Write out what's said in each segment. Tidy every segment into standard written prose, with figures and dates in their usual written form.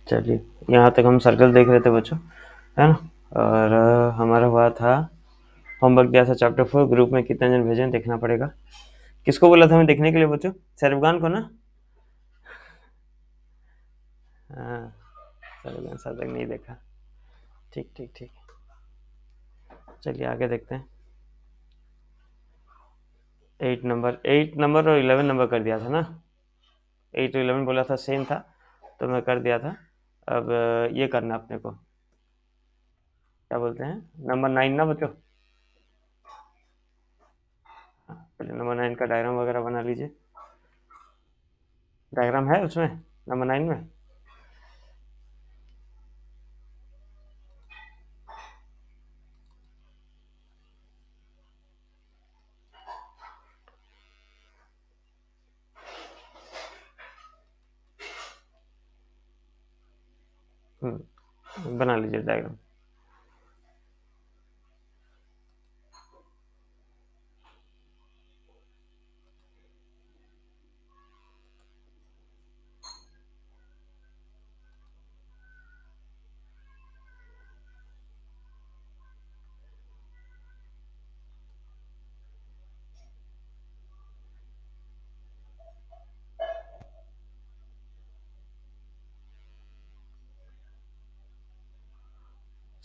चलिए, यहाँ तक हम सर्कल देख रहे थे बच्चों, है ना। और हमारा हुआ था, होमवर्क दिया था चैप्टर 4, ग्रुप में कितने जन भेजे देखना पड़ेगा। किसको बोला था मैं देखने के लिए बच्चों? सैरफगान को ना? हाँ, सैरफगान साहब तक नहीं देखा। ठीक ठीक ठीक, चलिए आगे देखते हैं। 8 नंबर और 11 नंबर कर दिया था ना। 8 और 11 बोला था सेम था, तो मैं कर दिया था। अब ये करना अपने को, क्या बोलते हैं, नंबर 9 ना बच्चों। पहले नंबर 9 का डायग्राम वगैरह बना लीजिए। डायग्राम है उसमें नंबर 9 में? बना लीजिए डायग्राम।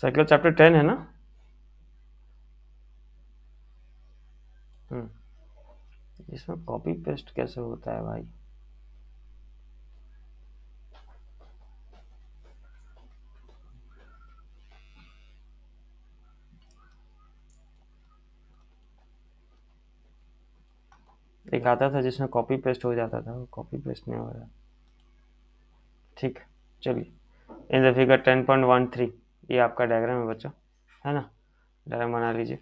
साइकिल चैप्टर 10 है ना। इसमें कॉपी पेस्ट कैसे होता है भाई? एक आता था जिसमें कॉपी पेस्ट हो जाता था, वो कॉपी पेस्ट नहीं हो रहा। ठीक, चलिए। इन द फिगर 10.13, ये आपका डायग्राम है बच्चों, है ना। डायग्राम बना लीजिए।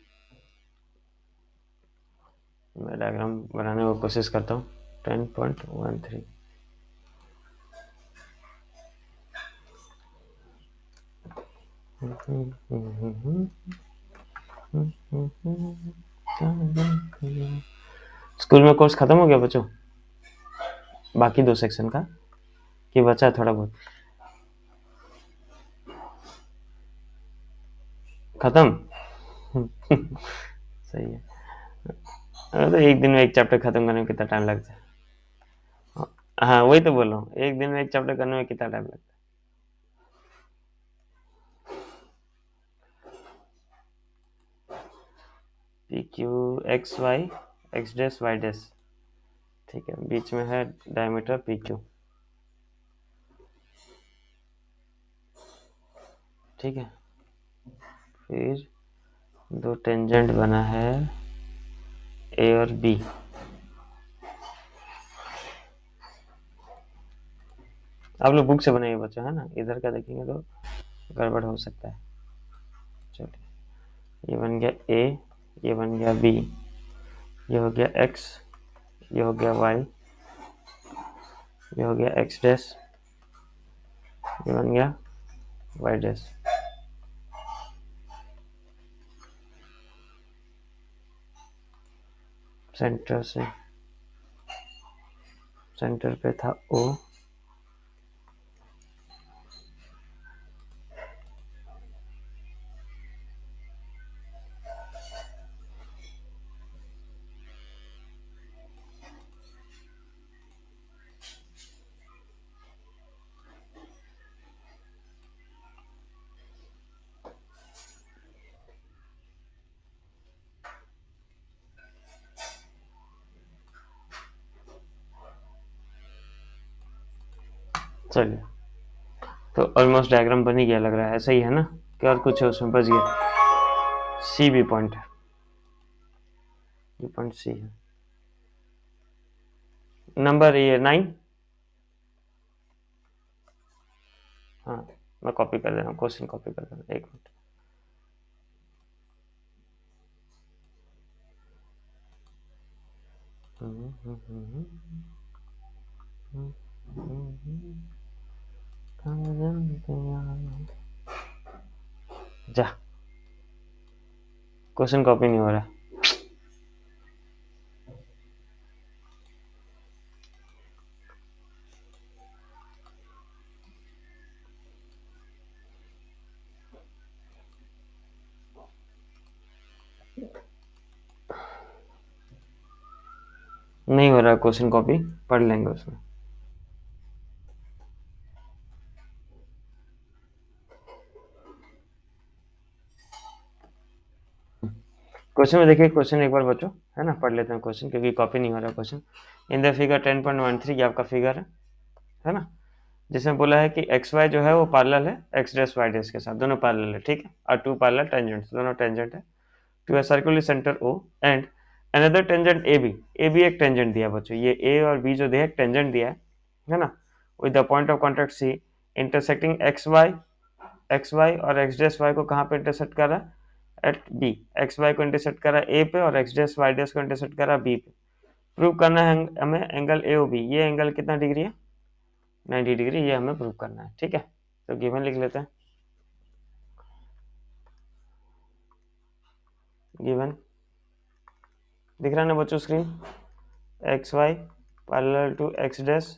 मैं डायग्राम बनाने की कोशिश करता हूँ। 10.13, स्कूल में कोर्स खत्म हो गया बच्चों? बाकी 2 सेक्शन का कि बचा है थोड़ा बहुत? खत्म। सही है। तो एक दिन में एक चैप्टर खत्म करने में कितना टाइम लगता है? हाँ, वही तो बोल रहा हूँ, एक दिन में एक चैप्टर करने में कितना टाइम लगता है? P Q X Y, X dash Y dash, ठीक है, बीच में है डायमीटर पी क्यू, ठीक है। फिर 2 टेंजेंट बना है ए और बी। आप लोग बुक से बनाइए बच्चों, है ना, इधर का देखेंगे तो गड़बड़ हो सकता है। चलिए, ये बन गया ए, ये बन गया बी, ये हो गया एक्स, ये हो गया वाई, ये हो गया एक्स डैश, ये बन गया वाई डैश। सेंटर से, सेंटर पे था ओ, चलिए, तो ऑलमोस्ट डायग्राम बन ही गया लग रहा है, ऐसा ही है ना, कि और कुछ है उसमें बच गया? सी भी पॉइंट है, ये पॉइंट सी है। नंबर ये 9, हाँ, मैं कॉपी कर दे रहा हूँ, क्वेश्चन कॉपी कर दे रहा हूँ, एक मिनट। जा, क्वेश्चन कॉपी नहीं हो रहा। नहीं हो रहा क्वेश्चन कॉपी, पढ़ लेंगे उसमें। क्वेश्चन में देखिए, क्वेश्चन एक बार बच्चों है ना पढ़ लेते हैं क्वेश्चन, क्योंकि कॉपी नहीं हो रहा क्वेश्चन। इन द फिगर 10.13 ये आपका फिगर है ना, जिसमें बोला है कि एक्स वाई जो है वो पैरेलल है एक्स डैश वाई डैश के साथ, दोनों पैरेलल है, ठीक है, और टू पैरेलल टेंजेंट्स, दोनों टेंजेंट है to a circular centre O and another tangent A B एक टेंजेंट दिया बच्चों, ये ए और बी जो दिया एक टेंजेंट दिया है ना, with the point of contact C intersecting X Y और एक्स डैश वाई को कहाँ पे इंटरसेक्ट कर रहा है, एट बी, एक्स वाई को इंटरसेक्ट कर रहा है ए पे और एक्स डैश वाई डैश को इंटरसेक्ट कर रहा है बी पे। प्रूव करना है हमें एंगल ए ओ बी, ये एंगल कितना डिग्री है, 90 डिग्री, ये हमें प्रूव करना है, ठीक है। तो गिवन लिख लेते हैं, गिवन दिख रहा है ना बच्चों screen, X Y parallel to X dash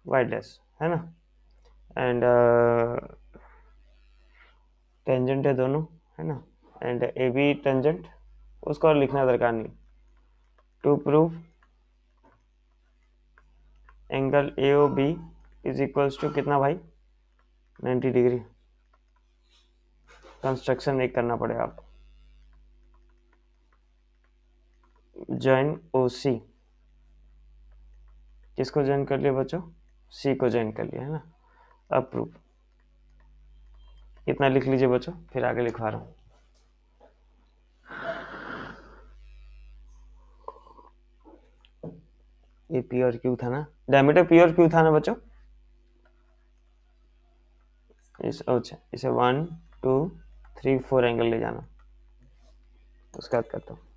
Y dash है ना, एंड टेंजेंट है दोनों है ना, एंड ए बी टेंजेंट, उसको और लिखना दरकार नहीं। To prove angle A O B is equals to कितना भाई, 90 डिग्री। कंस्ट्रक्शन एक करना पड़ेगा आपको, ज्वाइन ओ सी, किसको ज्वाइन कर लिया बच्चों, सी को ज्वाइन कर लिया है ना, अप्रूव, इतना लिख लीजिए बच्चों, फिर आगे लिखवा रहा हूँ। ये पी और क्यू था ना, डायमीटर पी और क्यू था ना बच्चों, अच्छा इसे 1 2 3 4 एंगल ले जाना, उसके बाद करता हूँ।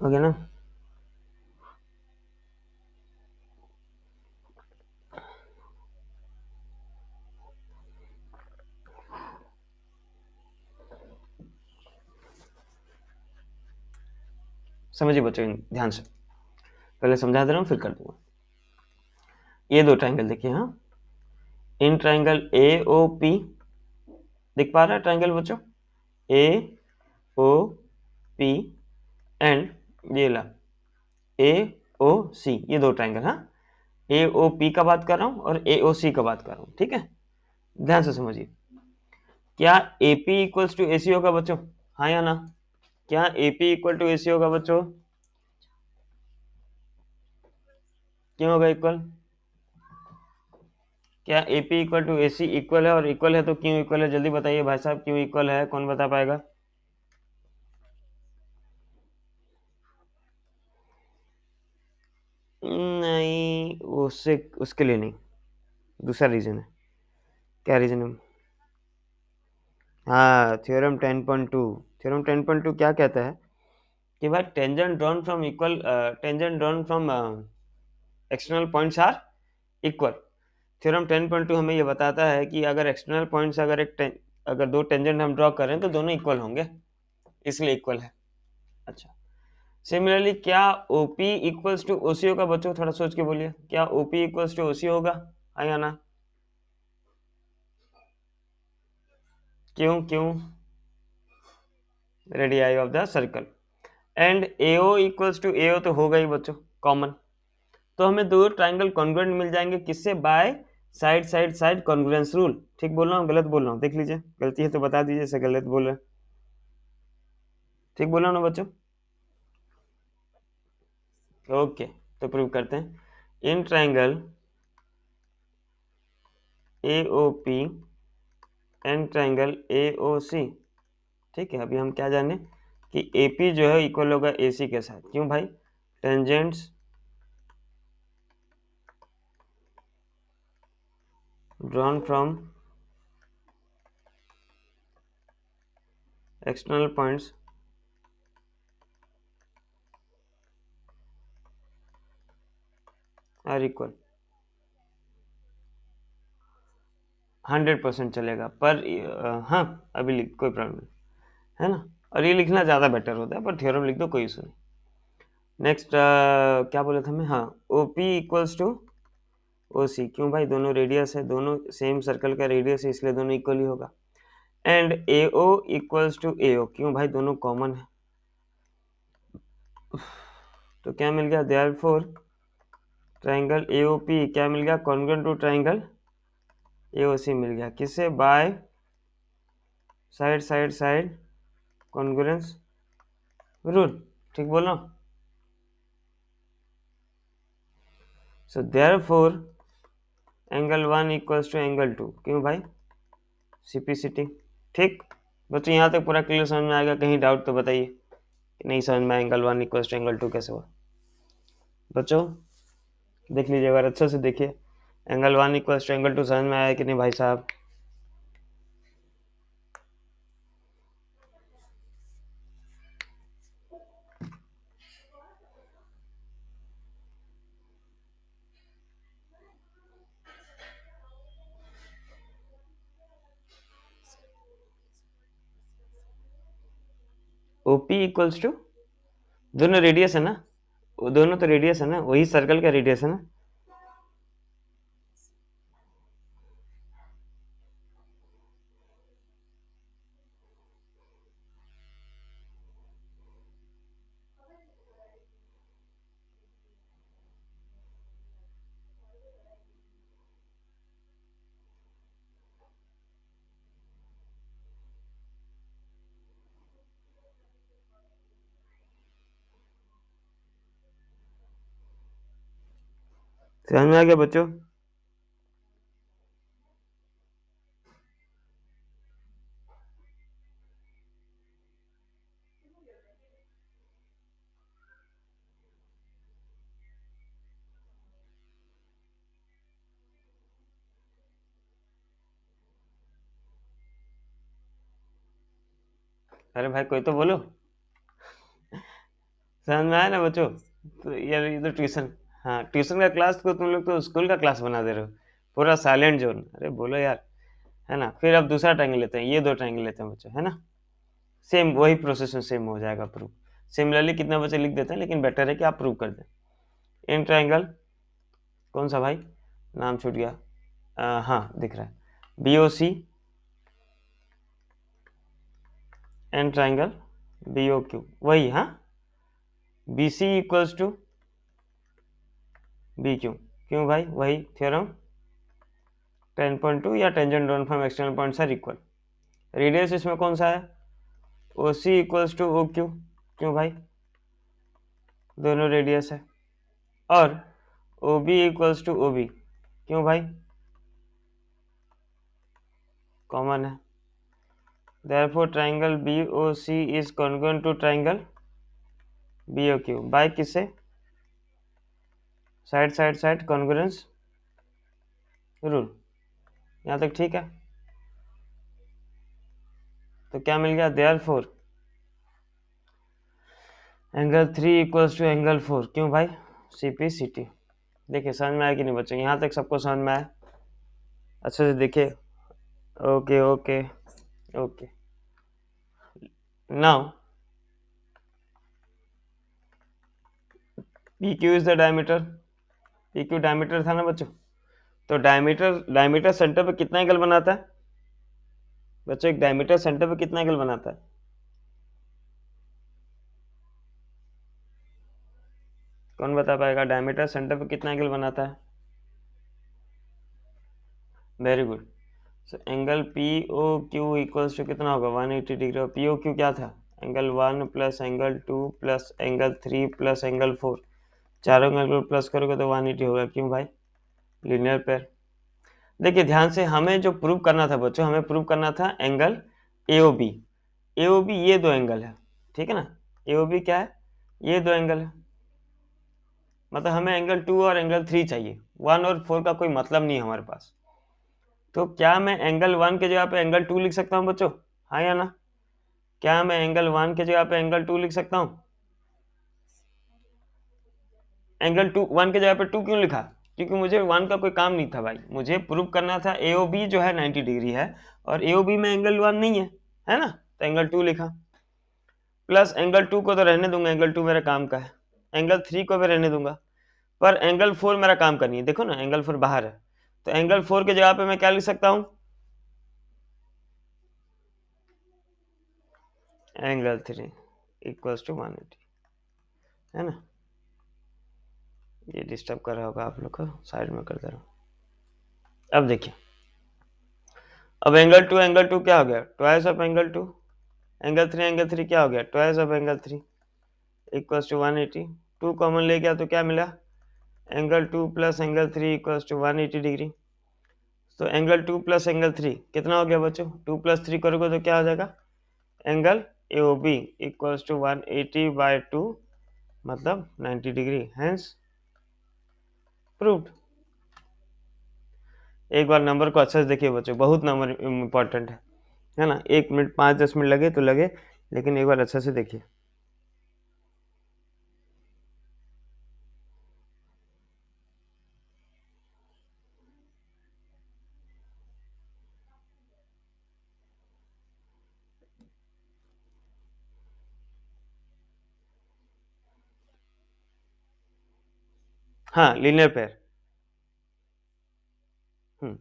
हो गया ना, समझिए बच्चों ध्यान से, पहले समझा दे रहा हूँ फिर कर दूंगा। ये दो ट्रायंगल देखिए, हाँ, in triangle A O P, दिख पा रहा है ट्रायंगल बच्चों, ए ओ पी एंड ये ला ए ओ सी, ये दो ट्रायंगल, हाँ, ए ओ पी का बात कर रहा हूँ और ए ओ सी का बात कर रहा हूँ, ठीक है, ध्यान से समझिए। क्या A P equals to A C होगा बच्चों, हाँ या ना, क्या A P equal to A C होगा बच्चों, क्यों होगा इक्वल, क्या A P equal to A C equal है, और इक्वल है तो क्यों इक्वल है, जल्दी बताइए भाई साहब, क्यों इक्वल है, कौन बता पाएगा। नहीं, उससे उसके लिए नहीं, दूसरा रीजन है। क्या रीजन है, हाँ, थ्योरम 10.2, थ्योरम 10.2 क्या कहता है कि भाई tangent drawn from equal, tangent drawn from external points are equal. Theorem 10.2 हमें ये बताता है कि अगर एक्सटर्नल पॉइंट्स, अगर दो टेंजेंट हम ड्रॉ करें तो दोनों इक्वल होंगे, इसलिए इक्वल है। अच्छा, सिमिलरली क्या ओपी इक्वल्स टू ओसी होगा बच्चों, थोड़ा सोच के बोलिए, क्या ओपी इक्वल्स टू ओसी होगा, हाँ या ना, क्यों क्यों, radii of the circle, and AO equals to AO तो होगा ही बच्चों कॉमन, तो हमें दो ट्राइंगल कॉन्ग्रुएंट मिल जाएंगे, किससे, by side side side congruence rule. ठीक बोल रहा हूँ गलत बोल रहा हूँ, देख लीजिए, गलती है तो बता दीजिए, इसे गलत बोल रहे हैं, ठीक बोल रहा हूँ ना बच्चों, ओके। तो प्रूव करते हैं, in triangle A O P and triangle A O C, ठीक है, अभी हम क्या जाने कि ए पी जो है इक्वल होगा ए सी के साथ, क्यों भाई, tangents drawn from external points are equal, 100% चलेगा, पर हाँ अभी लिख, कोई प्रॉब्लम नहीं है ना, और ये लिखना ज़्यादा बेटर होता है, पर थ्योरम लिख दो, कोई इशू नहीं। नेक्स्ट क्या बोला था मैं, हाँ O P equals to O C, क्यों भाई, दोनों रेडियस है, दोनों सेम सर्कल का रेडियस है, इसलिए दोनों इक्वल ही होगा। And A O equals to A O, क्यों भाई, दोनों कॉमन है, तो क्या मिल गया, therefore triangle A O P क्या मिल गया, congruent to triangle A O C मिल गया, किससे, by side side side congruence rule, ठीक बोल रहा हूँ। So therefore angle 1 equals to angle 2, क्यों भाई, सीपीसीटी। ठीक बच्चों, यहाँ तक पूरा क्लियर समझ में आएगा, कहीं डाउट तो बताइए कि नहीं समझ में, एंगल 1 इक्वल्स टू एंगल 2 कैसे हुआ। बच्चों देख लीजिए, अगर अच्छे से देखिए, एंगल 1 इक्वल्स टू एंगल 2 समझ में आया कि नहीं भाई साहब। ओपी इक्वल्स टू, दोनों रेडियस है ना, दोनों तो रेडियस है ना, वही सर्कल का रेडियस है ना। समझ में आ गया बच्चों। अरे भाई कोई तो बोलो, समझ में आया ना बच्चों। तो यार ये तो ट्यूशन, हाँ ट्यूशन का क्लास को तुम लोग तो स्कूल का क्लास बना दे रहे हो, पूरा साइलेंट जोन, अरे बोलो यार, है ना। फिर अब दूसरा ट्रायंगल लेते हैं, ये दो ट्रायंगल लेते हैं बच्चों, है ना, सेम वही प्रोसेस में सेम हो जाएगा प्रूफ। सिमिलरली कितना बच्चे लिख देते हैं, लेकिन बेटर है कि आप प्रूव कर दें। इन ट्रायंगल कौन सा भाई, नाम छूट गया, हाँ दिख रहा है, B O C and triangle B O Q, वही, हाँ B C equals to B Q, क्यों भाई, वही थ्योरम 10.2 या tangent drawn from external points are equal. Radius इसमें कौन सा है, O C equals to O Q, क्यों भाई, दोनों रेडियस है। और O B equals to O B, क्यों भाई, कॉमन है। Therefore triangle B O C is congruent to triangle B O Q, by किससे, side side side congruence rule. यहाँ तक ठीक है। तो क्या मिल गया, therefore angle 3 equals to angle 4, क्यों भाई, सी पी सी टी। देखिए समझ में आया कि नहीं बच्चों, यहाँ तक सबको समझ में आया, अच्छे से देखिए। Okay okay okay, now P Q is the diameter, P Q diameter था ना बच्चों। तो डायमीटर, डायमीटर सेंटर पे कितना एंगल बनाता है बच्चों, एक डायमीटर सेंटर पे कितना एंगल बनाता है, कौन बता पाएगा, डायमीटर सेंटर पे कितना एंगल बनाता है। Very good. So angle P O Q equals to कितना होगा, 180 डिग्री। और पी ओ क्यू क्या था, angle 1 plus angle 2 plus angle 3 plus angle 4, चारों एंगल प्लस करोगे तो 180 होगा, क्यों भाई, लीनियर पेयर। देखिए ध्यान से, हमें जो प्रूव करना था बच्चों, हमें प्रूव करना था angle A O B, A O B ये दो एंगल है, ठीक है ना, ए ओ बी क्या है, ये दो एंगल है, मतलब हमें एंगल 2 और एंगल 3 चाहिए, 1 और 4 का कोई मतलब नहीं है हमारे पास। तो क्या मैं एंगल 1 के जगह पे एंगल 2 लिख सकता हूँ बच्चों, हाँ या ना, क्या मैं एंगल 1 की जगह पे एंगल 2 लिख सकता हूँ? एंगल 1 की जगह पे 2 क्यों लिखा? क्योंकि मुझे 1 का कोई काम नहीं था भाई, मुझे प्रूव करना था AOB जो है 90 डिग्री है और AOB में एंगल 1 नहीं है ना, तो एंगल 2 लिखा। प्लस एंगल 2 को तो रहने दूंगा, एंगल 2 मेरा काम का है। एंगल 3 को भी रहने दूंगा, पर एंगल 4 मेरा काम का नहीं है। देखो ना, एंगल 4 बाहर है, तो एंगल 4 की जगह पे मैं क्या लिख सकता हूँ? एंगल 3 इक्वल्स टू 180, है ना। ये डिस्टर्ब कर रहा होगा आप लोग को, साइड में कर दे रहा हूँ। अब देखिए, अब एंगल टू क्या हो गया? Twice of angle 2। एंगल 3 क्या हो गया? Twice of angle 3 equals to 180। 2 common ले गया तो क्या मिला? Angle 2 plus angle 3 equals to 180 degree. तो एंगल 2 प्लस एंगल 3 कितना हो गया बच्चों? 2 प्लस 3 करोगे तो क्या हो जाएगा? एंगल AOB इक्वल्स टू 180/2 मतलब 90 डिग्री, हेंस प्रूव्ड। एक बार नंबर को अच्छे से देखिए बच्चों, बहुत नंबर इंपॉर्टेंट है ना। 1 मिनट 5-10 मिनट लगे तो लगे, लेकिन एक बार अच्छे से देखिए। हाँ, लीनियर पेयर। हम्म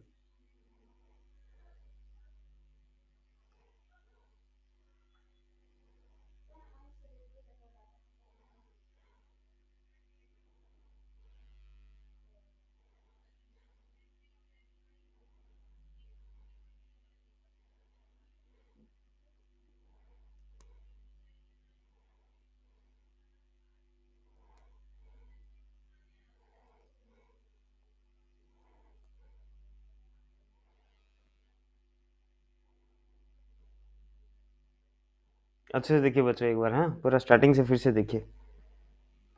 अच्छे से देखिए बच्चों एक बार, हाँ पूरा स्टार्टिंग से फिर से देखिए।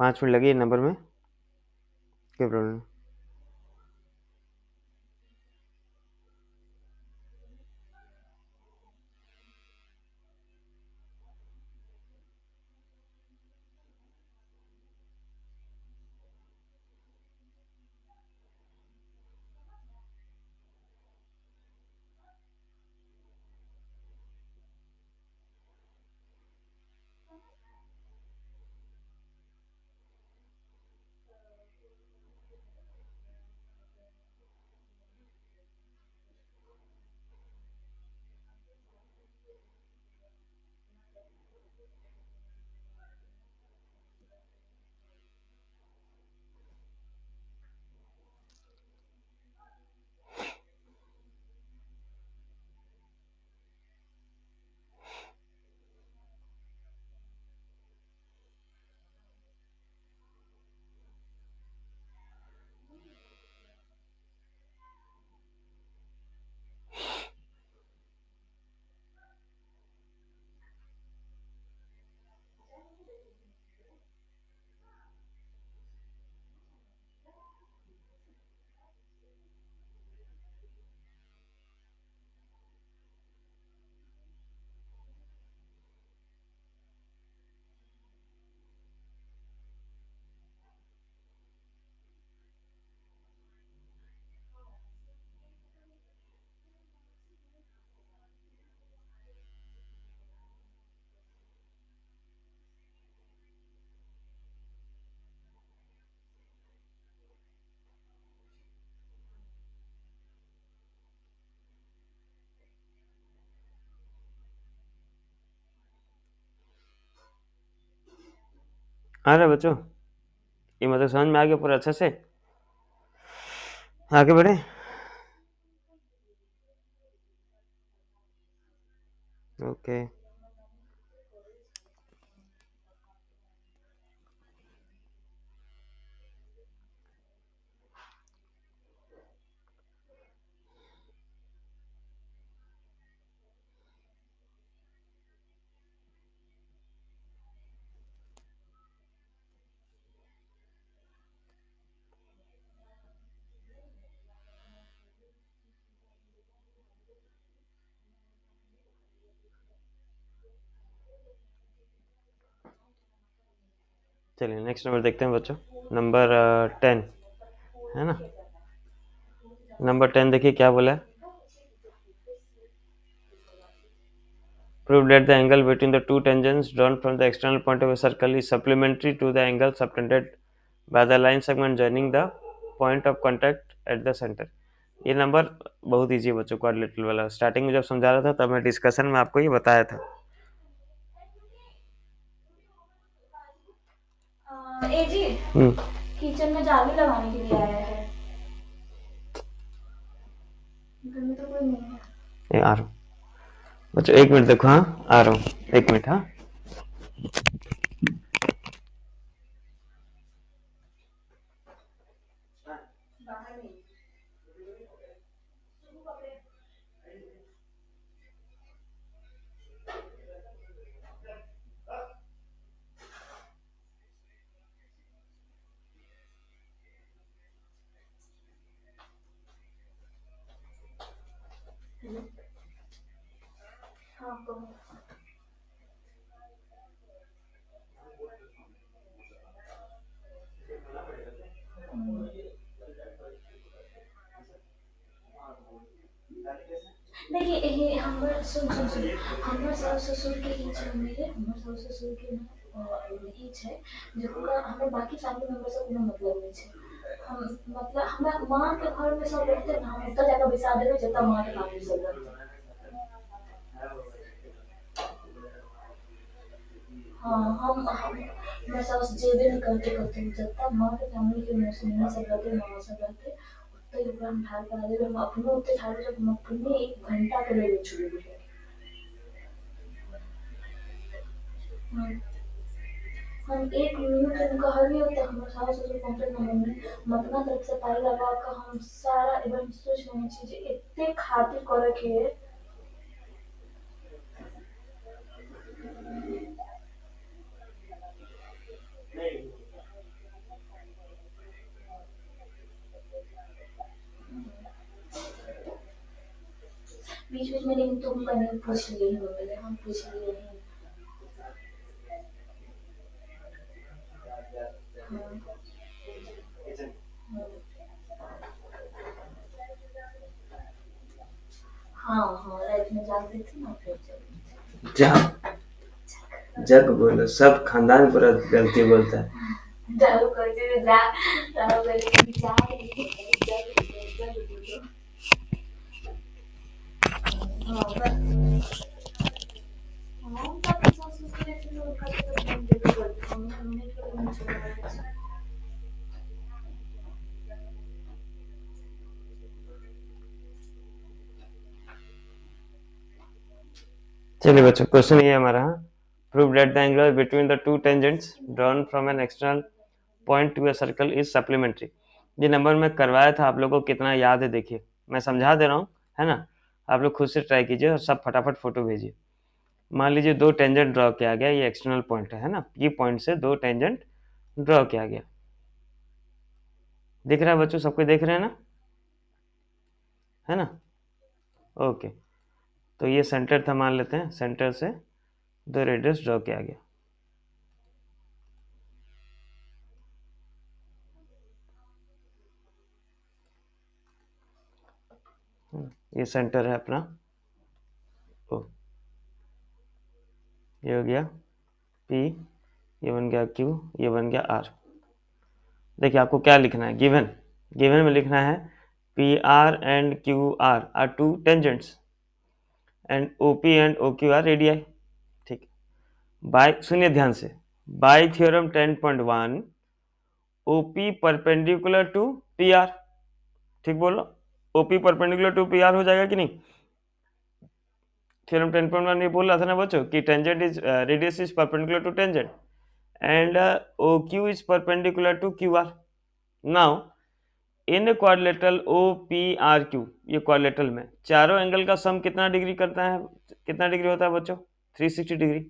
5 मिनट लगे नंबर में, क्या प्रॉब्लम? आ रहा है बच्चों? ये मतलब समझ में आ गया पूरा अच्छे से? आगे बढ़े। ओके। चलिए नेक्स्ट नंबर देखते हैं बच्चों, नंबर 10 है ना। नंबर 10 देखिए क्या बोला है, prove that the angle between the two tangents drawn from the external point of a circle is supplementary to the angle subtended by the line segment joining the point of contact at the center। ये number बहुत easy है बच्चों, quadrilateral वाला starting में जब समझा रहा था तब मैं डिस्कशन में आपको ये बताया था। जी किचन में चाबी लगाने के लिए आया है, घर में तो कोई नहीं है। आ रहा हूँ बच्चों, एक मिनट देखो, हाँ आ रहा हूँ, एक मिनट। हाँ हाँ कहो। देखिए ये हमर सुन हमर सास ससुर के ई छै मेरे, हमर सास ससुर के ई छै जेकरा हमर बाकी फैमिली मेंबर से कोनो मतलब नहीं छै। हम मतलब हमरा माँ के घर में सब रहते ना, हम ओतऽ जाकर बैसा देबै जतऽ माँ के फैमिली सब रहते। हाँ हमर सास जेबे नहीं करते कतौ, जतऽ माँ के फैमिली के मौसी सब रहते, मामा सब रहते ओतऽ ओकरा हम ठाड़ करा देबै। हम अपनो ओतऽ ठाड़ जब हम अपने 1 घंटा के लिए छोड़बै। हम 1 मिनट उनका हर होता है, हमारे सास ससुर कंप्लेंट में हम अपना तरफ से पाई लगा कर हम सारा एकदम सोच रहे चीज इतने खातिर करे के। बीच बीच में लेकिन तुम कहीं पूछ लिए ही बोले, हम पूछ लिए नहीं। हाँ हाँ रात में जाग रही थी ना, फिर जग बोलो, सब खानदान पूरा गलती बोलता है। जाओ करके जाओ करके जग बोलो। हाँ हम तब सास ससुर के ऐसे लोग का तो हम देखो करते हमने तो नहीं छोड़ा। चलिए बच्चों, क्वेश्चन ये हमारा, prove that the angle between the two tangents drawn from an external point to a circle is supplementary. ये नंबर में करवाया था, आप लोगों को कितना याद है देखिए, मैं समझा दे रहा हूँ है ना, आप लोग खुद से ट्राई कीजिए और सब फटाफट फोटो भेजिए। मान लीजिए 2 टेंजेंट ड्रॉ किया गया, ये एक्सटर्नल पॉइंट है ना, ये पॉइंट से 2 टेंजेंट ड्रॉ किया गया, दिख रहा है बच्चों, सबको देख रहे हैं ना, है ना। ओके, तो ये सेंटर था, मान लेते हैं सेंटर से 2 रेडियस ड्रॉ किया गया। ये सेंटर है अपना, ओ ये हो गया P, ये बन गया Q, ये बन गया R। देखिए आपको क्या लिखना है, गिवन गिवन में लिखना है PR and QR are 2 tangents and OP and OQ are radii. ठीक, बाय सुनिए ध्यान से, by theorem 10.1 OP perpendicular to PR, ठीक बोलो, OP परपेंडिकुलर टू PR हो जाएगा कि नहीं। थ्योरम 10.1 ये बोल रहा था ना बच्चों कि tangent is radius is perpendicular to tangent and OQ is perpendicular to QR। Now in quadrilateral OPRQ, ये क्वाड्रिलेटरल में चारों एंगल का सम कितना डिग्री करता है, कितना डिग्री होता है बच्चों, 360 डिग्री।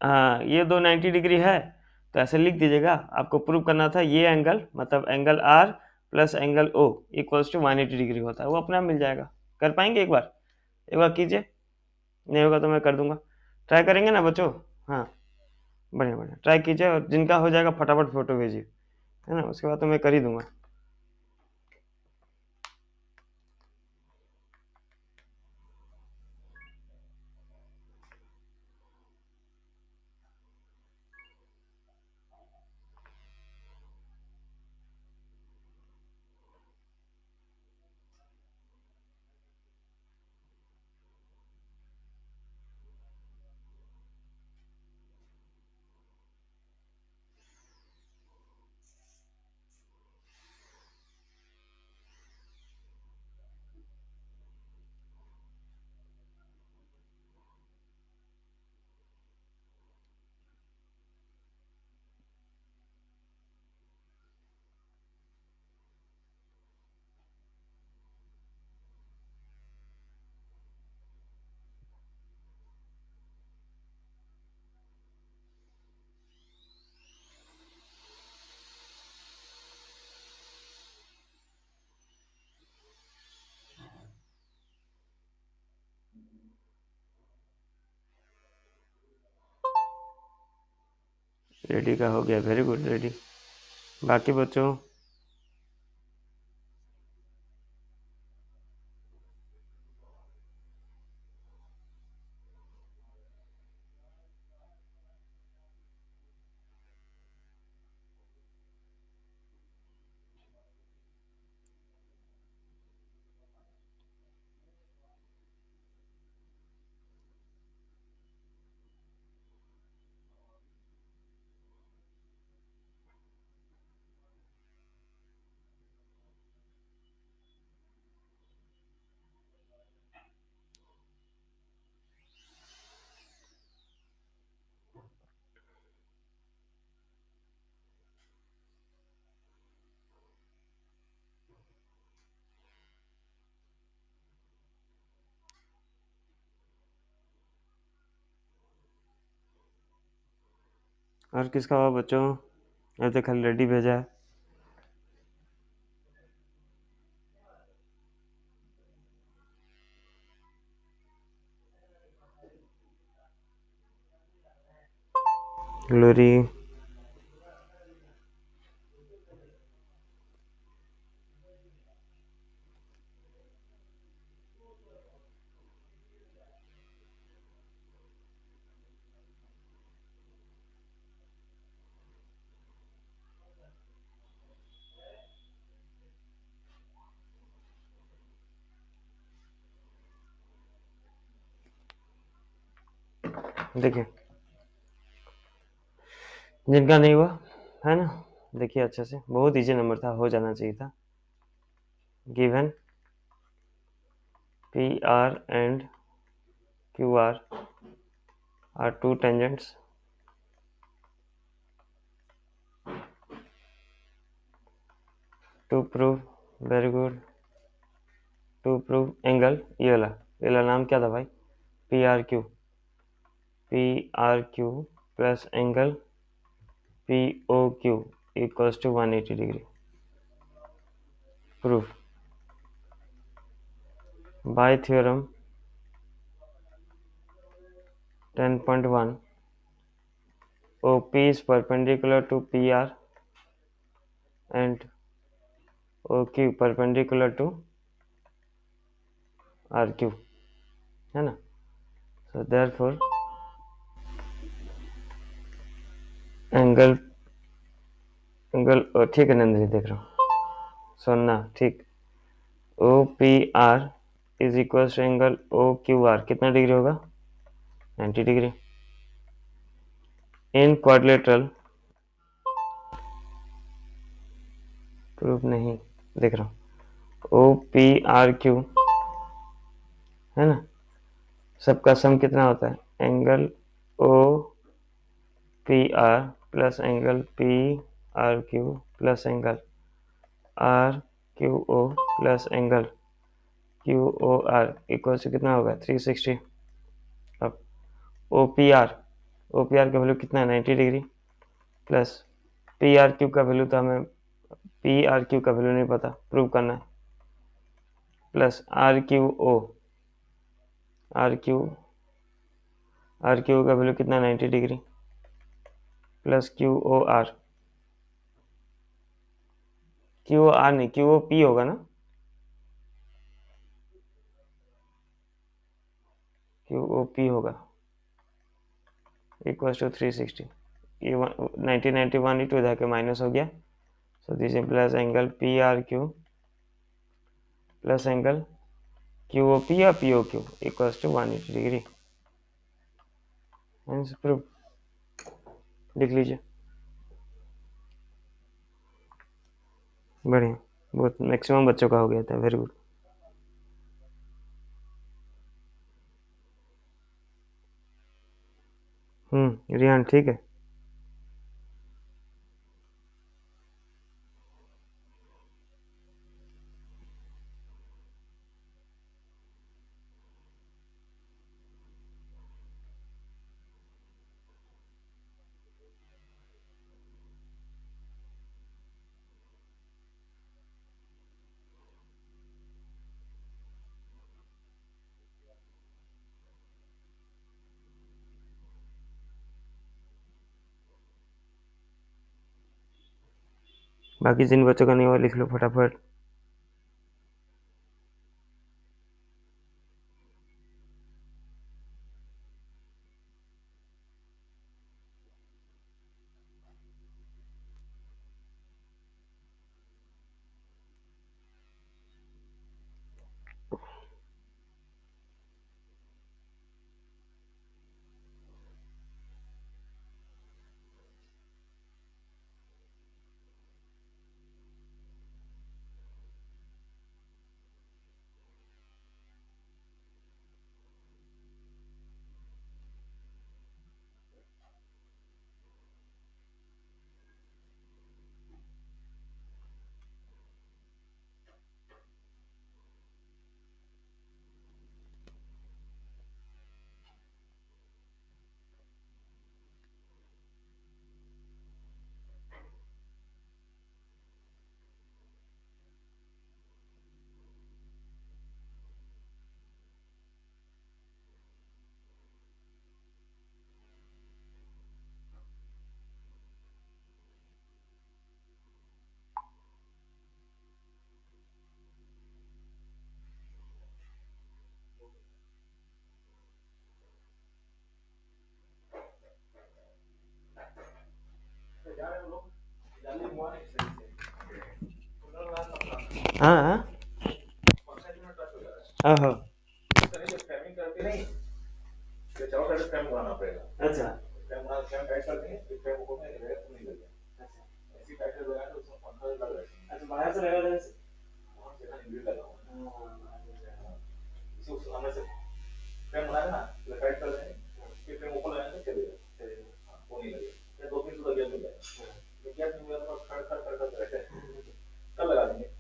हाँ ये 290 डिग्री है, तो ऐसे लिख दीजिएगा। आपको प्रूव करना था ये एंगल मतलब angle R plus angle O equals to 180 degree होता है, वो अपने आप मिल जाएगा। कर पाएंगे एक बार कीजिए, नहीं होगा तो मैं कर दूंगा, ट्राई करेंगे ना बच्चों। हाँ बढ़िया बढ़िया, ट्राई कीजिए, और जिनका हो जाएगा फटाफट फ़ोटो भेजिए, है ना, उसके बाद तो मैं कर ही दूंगा। रेडी का हो गया, वेरी गुड, रेडी। बाकी बच्चों, और किसका हुआ बच्चों? अभी तो खाली रेडी भेजा है। ग्लोरी, देखिए जिनका नहीं हुआ, है ना, देखिए अच्छे से, बहुत इजी नंबर था, हो जाना चाहिए था। Given P R and Q R two tangents to prove, very good, to prove angle, ये वाला नाम क्या था भाई? P R Q plus angle P O Q equals to 180 degree, proof by theorem 10.1, OP is perpendicular to PR and OQ perpendicular to RQ, है ना। So therefore angle angle ठीक है नंदनी, देख रहा हूँ, सुनना ठीक। O P R is equal to angle O Q R, कितना डिग्री होगा? 90 डिग्री। इन क्वाड्रिलेटरल, प्रूफ नहीं, देख रहा हूँ, ओ पी आर क्यू, है ना, सबका सम कितना होता है? Angle O P R plus angle P R Q plus angle R Q O plus angle Q O R equal से कितना होगा? 360। अब ओ पी आर का वैल्यू कितना है? 90 degree, plus P R Q का वैल्यू तो हमें पी आर क्यू का वैल्यू नहीं पता, प्रूव करना है, प्लस आर क्यू का वैल्यू कितना? 90 डिग्री, प्लस QOR, QOR नहीं, QOP होगा ना, QOP होगा, इक्वल टू 360। ये 1991 इधर जाके माइनस हो गया, so this implies angle PRQ plus angle QOP या POQ equal to 180 degree. Answer proof, लिख लीजिए। बढ़िया, बहुत मैक्सिमम बच्चों का हो गया था, वेरी गुड। रिहान ठीक है। बाकी जिन बच्चों का नहीं हुआ लिख लो फटाफट। हाँ हाँ हाँ, अच्छा अच्छा, बाहर से लगा था।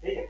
ठीक है।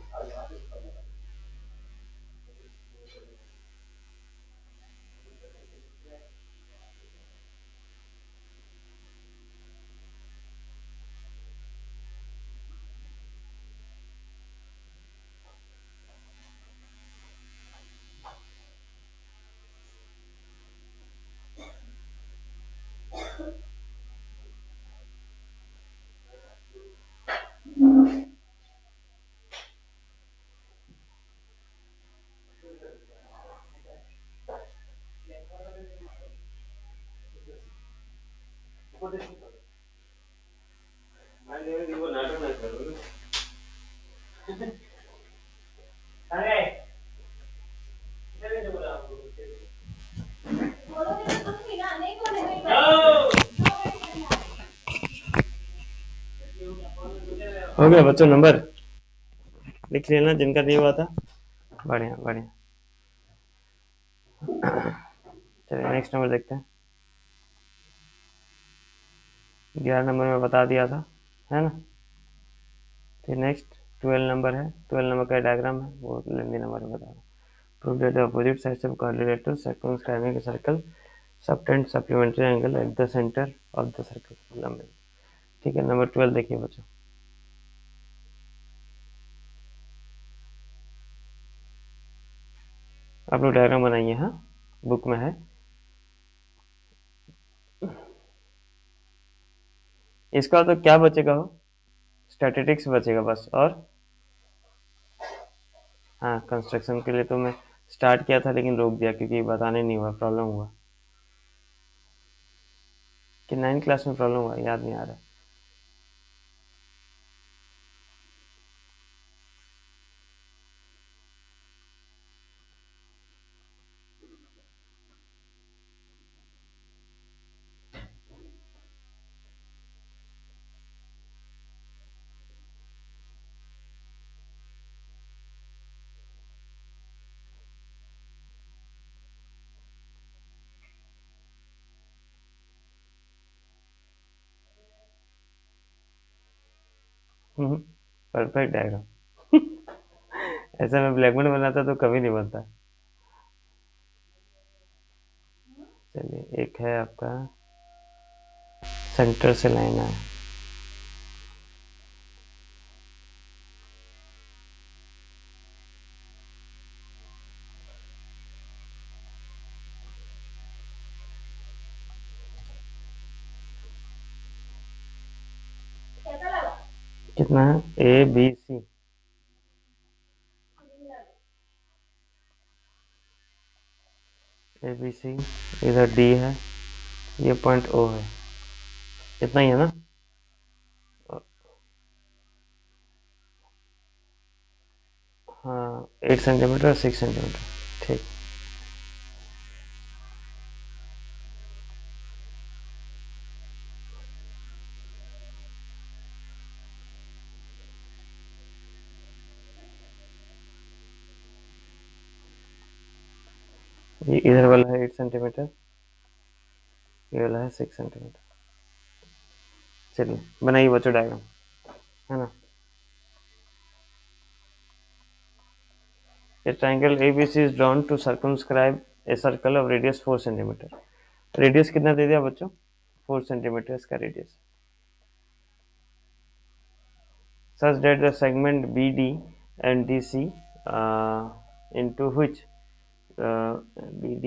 नाटक ना करो। अरे हो गया बच्चों, नंबर लिख लेना जिनका दिया हुआ था। बढ़िया बढ़िया, चलिए नेक्स्ट नंबर देखते हैं। 11 नंबर में बता दिया था, है ना। फिर नेक्स्ट 12 नंबर है, 12 नंबर का डायग्राम है, बहुत लेंदी नंबर में बता रहा हूँ। Prove that the opposite sides of quadrilateral circumscribing a circle subtend supplementary angle at the center of the circle लंबे। ठीक है, नंबर 12 देखिए बच्चों। आप लोग डायग्राम बनाइए, हाँ बुक में है। इसका तो क्या बचेगा हो, स्टैटिस्टिक्स बचेगा बस। और हाँ, कंस्ट्रक्शन के लिए तो मैं स्टार्ट किया था लेकिन रोक दिया क्योंकि बताने नहीं हुआ, प्रॉब्लम हुआ कि 9 क्लास में प्रॉब्लम हुआ, याद नहीं आ रहा। Perfect diagram. ऐसा मैं ब्लैक बोर्ड बनाता तो कभी नहीं बनता। चलिए, एक है आपका सेंटर से लाइन है। कितना है, ए बी सी, ए बी सी, इधर डी है, ये पॉइंट ओ है, इतना ही है ना। हाँ, 8 सेंटीमीटर, 6 सेंटीमीटर, ठीक। ये इधर वाला है 8 सेंटीमीटर, ये वाला है 6 सेंटीमीटर। चलिए बनाइए बच्चों डायग्राम, है ना। A triangle ABC is drawn to circumscribe a circle of radius 4 centimetre. Radius कितना दे दिया बच्चों, 4 सेंटीमीटर इसका radius. Such that the segment BD and DC, into which BD,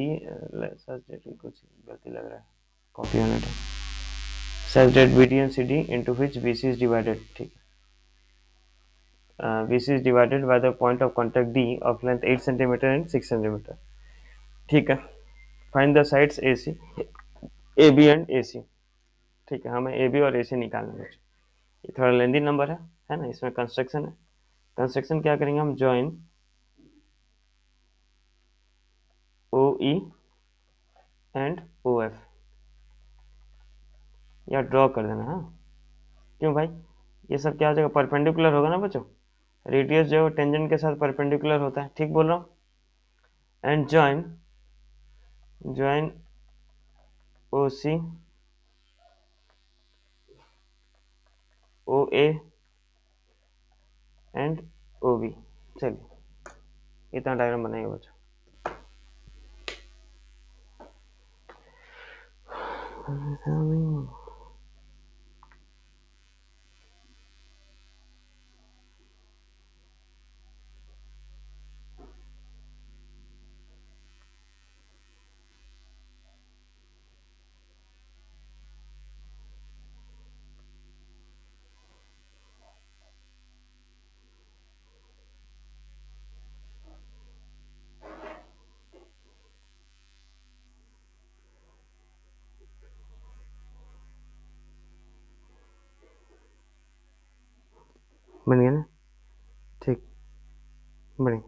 such that कुछ गलती लग रहा है, कॉपी होने दो। Such that BD and CD into which BC is divided, ठीक है। BC is divided by the point of contact D of length 8 centimetre and 6 centimetre, ठीक है। Find the sides AC, AB and AC, ठीक है। हमें AB और AC निकालना है। ये थोड़ा लेंदी नंबर है ना। इसमें कंस्ट्रक्शन है। कंस्ट्रक्शन क्या करेंगे हम, join O E and O F, या ड्रॉ कर देना। हाँ, क्यों भाई, ये सब क्या हो जाएगा, परपेंडिकुलर होगा ना बच्चों। रेडियस जो है टेंजेंट के साथ परपेंडिकुलर होता है, ठीक बोल रहा हूँ। And join join O C O A and O B. चलिए इतना डायग्राम बनाएंगे बच्चों। बन गया ना, ठीक, बढ़िया।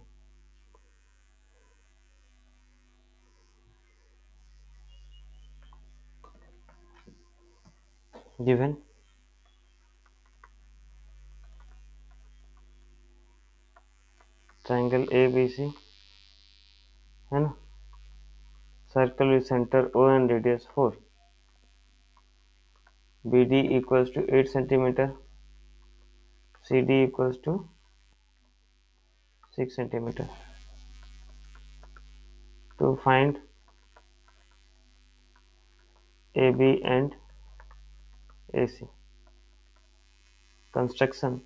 Given triangle A B C, है ना। Circle with centre O and radius 4, B D equals to 8 centimetre, C D equals to 6 centimetre. To find AB and AC, construction,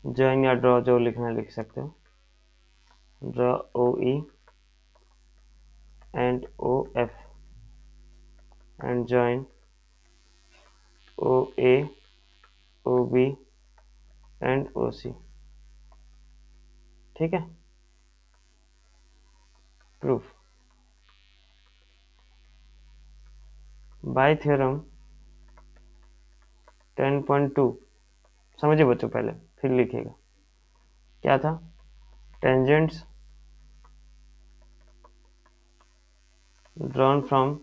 join या ड्रॉ जो लिखना लिख सकते हो। Draw O E and O F and join O A O B and O C. ठीक है, proof by theorem 10.2 समझिए बच्चों, पहले फिर लिखिएगा क्या था। Tangents drawn from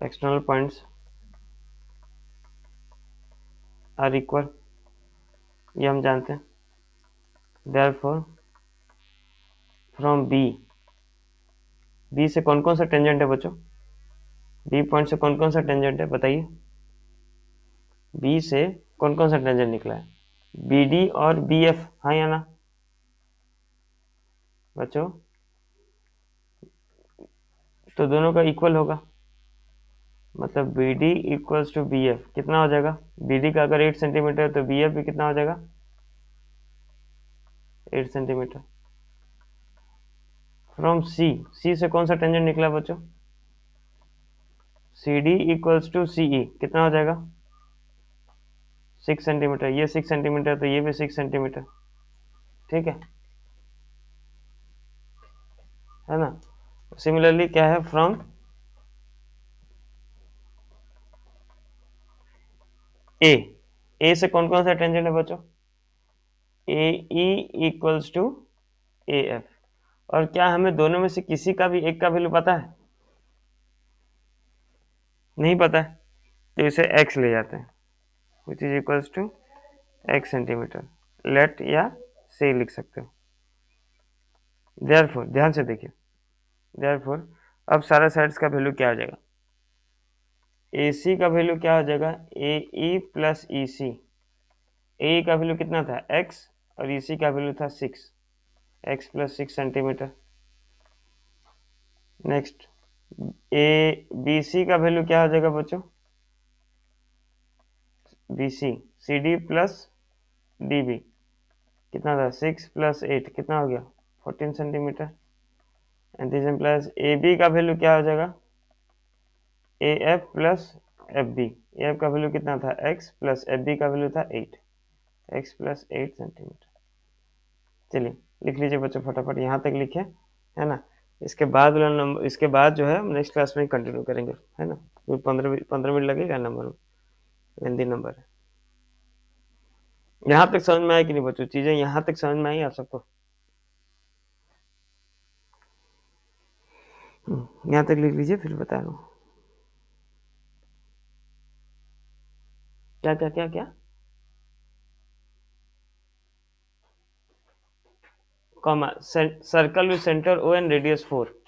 external points are equal, ये हम जानते हैं। देयरफॉर फ्रॉम बी, बी से कौन कौन सा टेंजेंट है बच्चों, बी पॉइंट से कौन कौन सा टेंजेंट है बताइए। बी से कौन कौन सा टेंजेंट निकला है, बी डी और बी एफ, हाँ या ना बच्चों, तो दोनों का इक्वल होगा, मतलब B D equals to B F कितना हो जाएगा, बी डी का अगर 8 सेंटीमीटर है तो बी एफ भी कितना हो जाएगा 8 सेंटीमीटर। फ्रॉम सी, सी से कौन सा टेंजेंट निकला बच्चों, सी डी इक्वल्स टू सी ई कितना हो जाएगा 6 सेंटीमीटर, ये 6 सेंटीमीटर तो ये भी 6 सेंटीमीटर। ठीक है ना। सिमिलरली क्या है, फ्रॉम ए, ए से कौन कौन सा टेंजेंट है बच्चों, A E equals to A F. और क्या हमें दोनों में से किसी का भी एक का वैल्यू पता है, नहीं पता है, तो इसे x ले जाते हैं, which is equals to x centimetre, let या से लिख सकते हो। देयरफॉर ध्यान से देखिए, देयरफॉर अब सारा साइड्स का वैल्यू क्या हो जाएगा, ए सी का वैल्यू क्या हो जाएगा ए ई प्लस ई सी, ए का वैल्यू कितना था x और ई सी का वैल्यू था 6, x plus 6 centimetre. Next A B C का वैल्यू क्या हो जाएगा बच्चों, B C C D plus D B कितना था 6 प्लस 8 कितना हो गया 14 centimetre. And this plus A B का वैल्यू क्या हो जाएगा A F plus F B, A F का वैल्यू कितना था x प्लस एफ बी का वैल्यू था 8, x प्लस 8 सेंटीमीटर। चलिए लिख लीजिए बच्चों फटाफट, यहाँ तक लिखे है ना। इसके बाद वाला नंबर, इसके बाद जो है हम नेक्स्ट क्लास में कंटिन्यू करेंगे, है ना। 15 मिनट लगेगा नंबर में, लेंदी नंबर है। यहाँ तक समझ में आया कि नहीं बच्चों, चीजें यहाँ तक समझ में आई आप सबको, यहाँ तक लिख लीजिए फिर बता रहा हूँ। क्या क्या क्या क्या, comma circle with centre O and radius 4।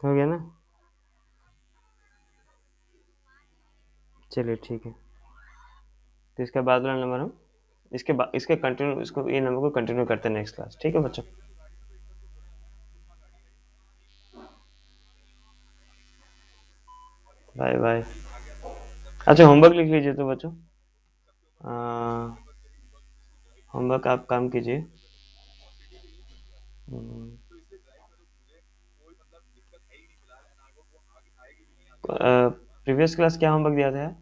हो गया ना? चलिए ठीक है। तो इसके बाद वाला नंबर हम इसके कंटिन्यू इसको ये नंबर को कंटिन्यू करते हैं नेक्स्ट क्लास। ठीक है बच्चों? Bye bye. अच्छा होमवर्क लिख लीजिए तो बच्चों। होमवर्क आप काम कीजिए। प्रीवियस क्लास क्या होमवर्क दिया था यार?